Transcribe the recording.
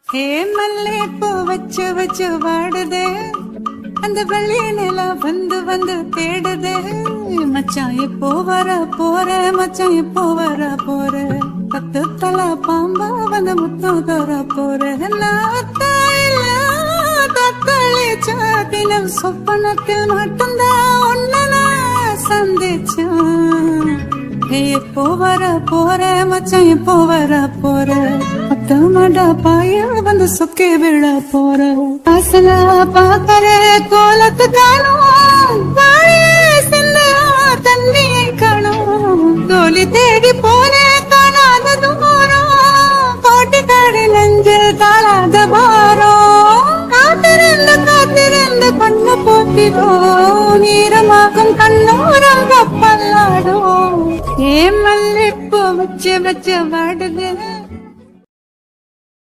ஹே மல்லே பூ வச்சு வச்சு வாடுதே, அந்த வெள்ளி நிலா வந்து வந்து தேடுதே. மச்சான் எப்போ வர போற, மச்சான் எப்போ வர போற, பத்து தலா பாம்பா வந்து முத்தம் தர போற. தினம் சொப்பனத்தில் மட்டும்தான் ஒன்னு சந்திச்சான். எப்போ வர போற மச்சான், எப்போ வர போற, மட பாய வந்து சொக்கே விழ போற. அசலா பாக்கற கோலத்து காணும், தண்ணியை காணும். தோழி தேடி போன காணாத தூரம், கோட்டி காடி நெஞ்சில் தாளாத பாரம். காத்திருந்து கண்ணு போத்திடும், நீரமாகும் கண்ணோரம் கப்பல்லாடும். ஏன் மல்லிப்பூ வச்சு வச்சு வாடுது.